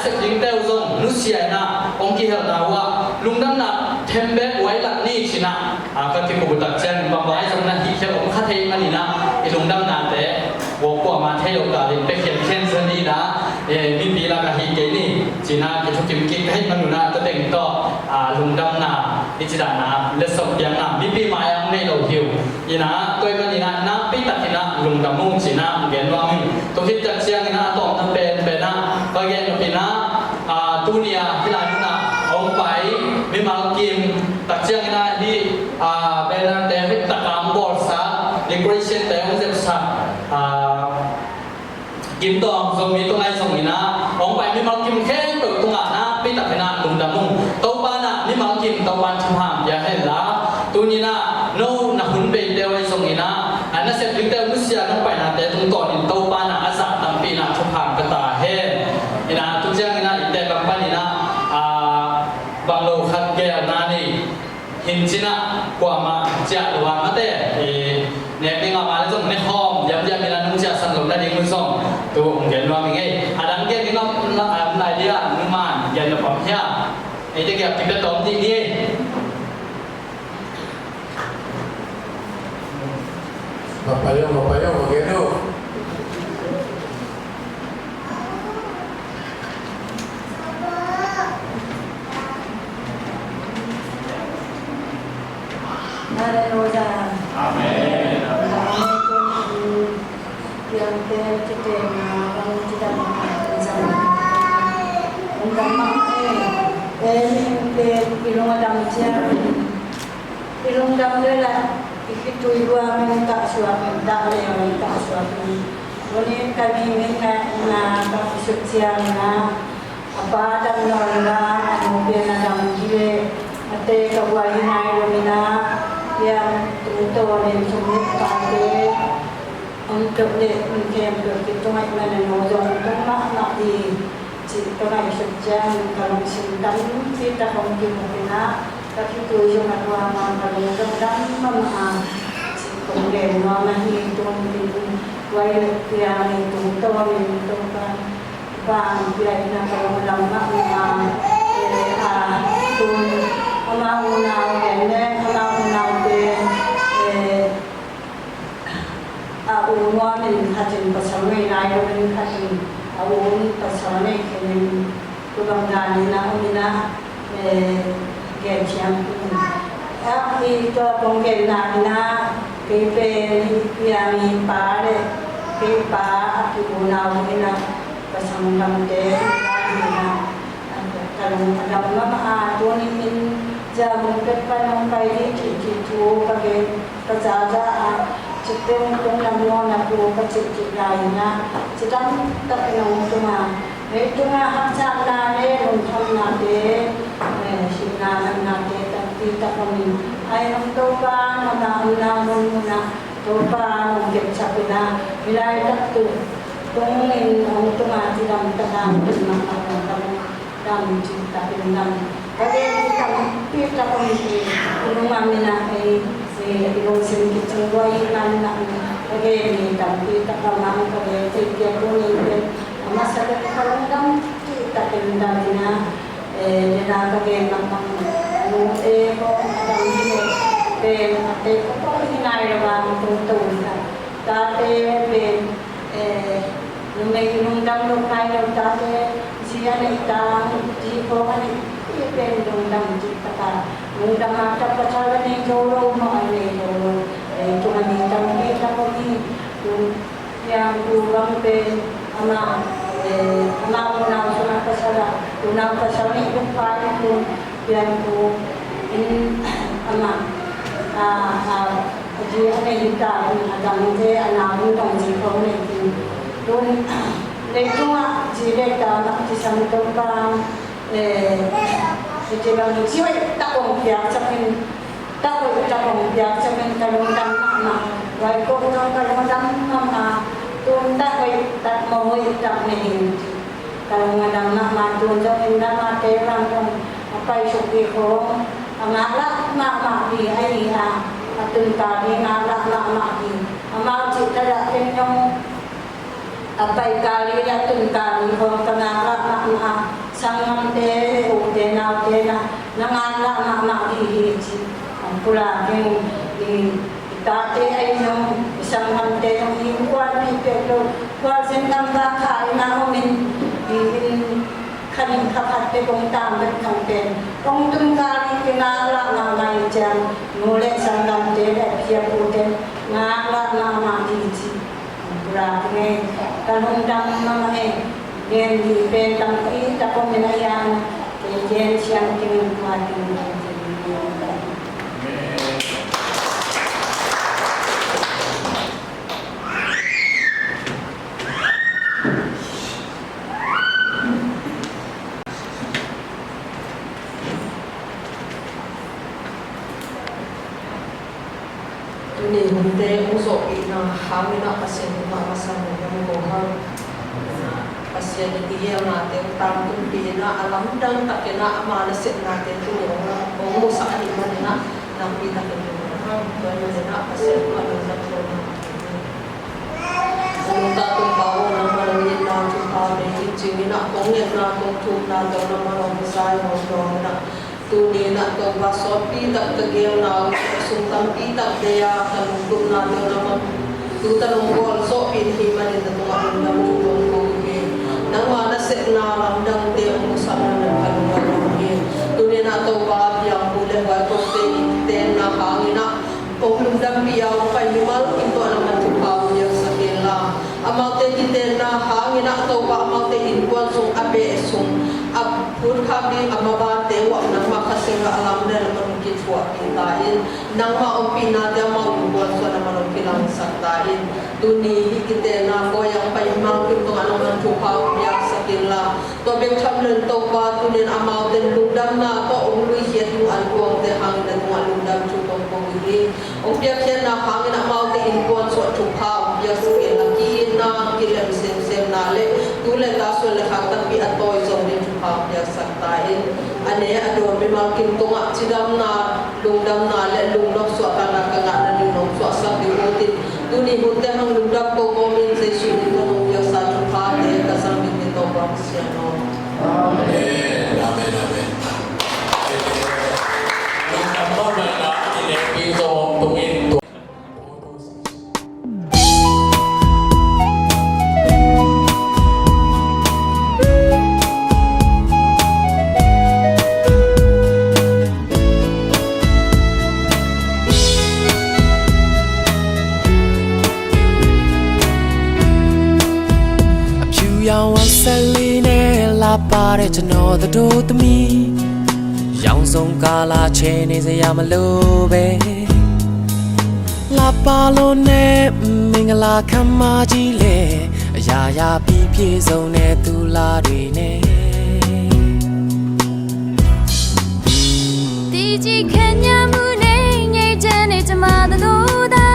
เสกยิงเตวทรงนุเสียนะองค์กิเฮลนาวะลุงดำนาเทมเบไว้หลักนี่ชินะก็ที่กูตัดเช่นบางวันสำนักที่เชื่อผมข้าเทมันนี่นะไอ้ลุงดำนาแต่วัวกว่ามาเที่ยวกันไปเขียนเขียนเส้นนี้นะมีปีละกันฮีเกนี่จีน่าเกี่ยวกับกิมกิ๊กให้มันดูนะตัวเด็กต่อลุงดำนาดิจิดานะเลสอบยังนะมีปีมายังในโลหิวนี่นะตัวมันนี่นะนับปีตัดที่นะลุงดำมุ่งจีน่าเกี่ยนว่ามึงตัวที่จัดเชียงนี่นะต่อทำเป็นนะก็เกี่ยนปีนะตุนียที่ร้านนะองไปมีมากิมตัดเชียงนะที่เป็นแต่ไม่ตัดตามบอร์ดซะเดคอเรชั่นแต่ไม่เสร็จสักกิมตองทรงมีตรงไหนทรงนี้นะองไปมีมากิมแค่ตัวตรงนั้นปีตัดเป็นลุงดำมุ่งตัวบ้านมีมากิมตัวบ้านชิมหามอย่าเห็นละตัวนี้นะโน่นักหุ่นเป็นเดียวไอ้ทรงนี้นะอันนั้นเสร็จถึงเดียวมุสยาต้องไปนะแต่ตรงก่อนนี่ตัวบ้านอาศัยตั้งปีนะชิมหามกระตาเห็นนี่นะทุกอย่างนี่นะอินเตอร์กับบ้านนี่นะบางโลคัดแก้วนานี่หินชินะกว่ามาจะหรือว่ามาแต่เนี่ยเป็นงามาแล้วส่งในห้องย้ำมีร้านนุ่งจะสั่งหลงได้ดีมือส่งตัวผมเห็นว่ามีไงดังเกี่ยนี่ก็นายเดียนุ่มมันยันกับผมเฮียไอ้เด็กเก็บติดกระตุ้นที่นี่ Bapak yo, begitu. Haleluya. Amin. Yang kita orang tidak mengajar. Untuk ilung adam cia, ilung dam lela. Itu dua minta suami, tak leh minta suami. Boleh kami minta nak sucian na apa dan nolna, mungkin adam jiwe, ate kawai nai domina. Yang tentu dan semua kali untuk mungkin kita mana nozon untuk nak di cerita lagi sejam kalau simpan kita mungkin tapi tu cuma dua malam kalau dan mama kemudian mama itu mungkin wajib yang itu kan bang biarlah kalau lama tu mama unau Uwan in hajin pasamay na yung hajin awon pasamay kinin kubang dani na umina gensyang ito pong genana pepe yami pare pepa akibunaw ina pasamang de na kalong alam na tunin jamong pepanong kaili chichitu kage kazaza Cipeng kung namuha na po kacipikay na Cipeng tapinong tuma Ito nga haksak natin, untham natin Sinanan natin, at kita kami Ay ang toba, manaunamon muna topa nung get sakina milay takto kung ang tumati dam tanang dam cinta pinam kaya kita komisi tulungan mina ay ilong singkit buhay na kaya ni kita kamang kaya tiga kuning masalah kalendang kita kalendang na na kaya namang ko ang hino ko ko hinayang tungtong na dati nung may inundang nung kayo dati siya na itang di ko man ipendong kita ka nung damata pa sa ni joro mo ay joro tumanitang kita ko ni yang kurang ama mo na sa pasala tunang pasali kung paano ko yan ko ama di ano kita ang de anamon tong ji ko ne don lekto nga ji lekta na ti sam to pa ti bang ji ta kong pya sa kin ta kong pya sa kin kalong dam na wai ko to kalong dam na tun ta wai ta mo wai ta ne hin kalong dam na ma tun sa kin na ma te rang kong apai suki ko angala ma di ai atun tadi ngala di amal cita dak kenyong apai kali atun kali ko tanara sangan te udena ngala di pula di tate ay yung sangan te yung hingkwan ni pero kwa sendang baka ina min kaning kapate kong tamit kampen kong tungkali kinala na may dyan nulit sangam dele pia puten ngala na matiti berarti ngay kanundang mga yan di pentang kita kong minayan kaya siyang tinugmatin ni hunde usok ina hamina pasien ma masamo yang bohang pasien dia mate utang tu dia alam dan tak kena amal set nate tu orang bongo saat di mana nampi tak kena orang banyak pasien alam dan orang Santa tu bau nama ni na tu bau ni cini nak kongnya na tu na tu nama orang besar orang na tu ni nak tu basopi tak tegel na sungtam pi tak dia tanung na tu nama tu tanung gol so pin hima ni tu orang na tu ko ni nang mana set na landang dia musana na kalung ni tu ni nak tu ba yang boleh buat kote ten na hangina pong dam piaw kay himal ito naman tu pau yang sakila amal te ten na hangina to ba amal te inkuan sung abe sung pur kami amabate wa nang makasing alam na naman kitwa kintain nang maumpi na dia maubon so naman kilang saktain tuni hikite na ko yang paimang kito anong tuhaw ya sakila to bek chamlen to ba tunin amaw den lugdam na to umluy hiet nu alkuang te hangin na tunga lugdam chutong pongili umpiak hiet na hangin amaw te inkuan so tuhaw ya sakila kiin na kilem sem na le tule taso le hakta pi atoy so ni tuhaw ya saktain ane ado bimakin tunga sidam na lugdam na le lungnok so kana kanga na lungnok so sa diutin tuni hunte hang lugdam ko momin se suni ko ya sa tuhaw de kasang binito bang siya no Amen, amen, amen. Nung naman na inipito tungin Pare chano the do to me yang song kala chene se ya malo be la palo ne mingala khama ji le ya ya pi phi song ne tu la dwi ne ti ji khanya mu ne ngai jan ne chama da do da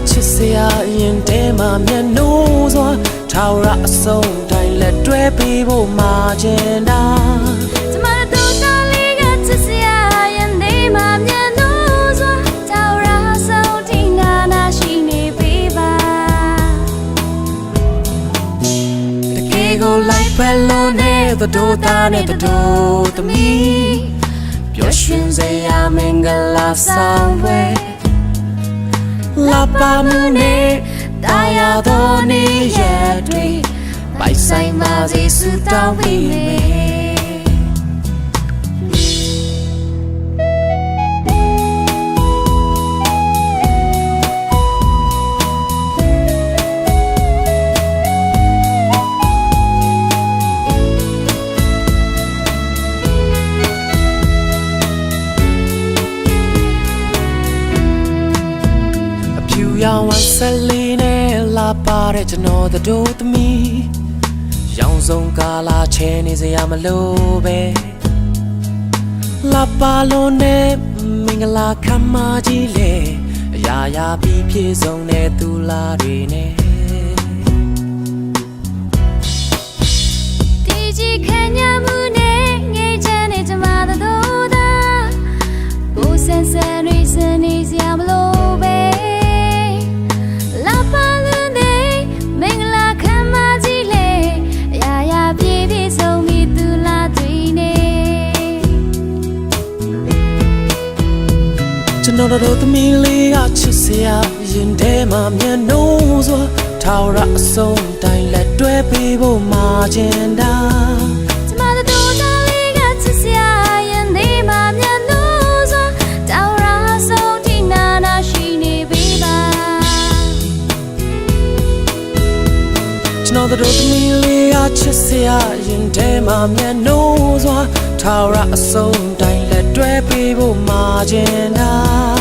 ချစ်စရာရင်တဲမှာမျက်နှိုးစွာထာဝရအဆုံးတိုင်းလက်တွဲပေးဖို့မှာကျင်တာကျမတို့တော်လေးကချစ်စရာရင်တဲမှာမျက်နှိုးစွာထာဝရအဆုံးထိနာနာရှိနေပေးပါတကယ်ကိုလိုက်ပဲလို့နဲ့တို့သားနဲ့တို့သမီးပျော်ရွှင်စေရမင်္ဂလာဆောင်ပွဲလာပါမနဲ့တာယာတော်နေရတွေပိုက်ဆိုင်ပါစေဆုတောင်းပေးရောင်ဝတ်ဆက်လေးနဲ့လာပါတဲ့ကျွန်တော်တို့သမီးရောင်စုံကာလာချဲနေစရာမလိုပဲလာပါလို့နဲ့မင်္ဂလာခမ်းမကြီးလေအရာရာပြီးပြည့်စုံတဲ့သူလာတွေနဲ့ဒီကြီးခံရမှုနဲ့ငြိမ်းချမ်းတဲ့ကျွန်မတို့သားဘူဆန်ဆန်ရီစနေစရာမလိုပဲကျွန်တော်တို့သမီးလေးကချစ်စရာရင်ထဲမှာမျက်နှိုးစွာထာဝရအဆုံးတိုင်းလက်တွဲပေးဖို့မှာကျင်တာကျမတို့သားလေးကချစ်စရာရင်ထဲမှာမျက်နှိုးစွာထာဝရအဆုံးထိနာနာရှိနေပေးပါကျွန်တော်တို့သမီးလေးကချစ်စရာရင်ထဲမှာမျက်နှိုးစွာထာဝရအဆုံးတိုင်းလက်တွဲပေးဖို့မှာကျင်တာ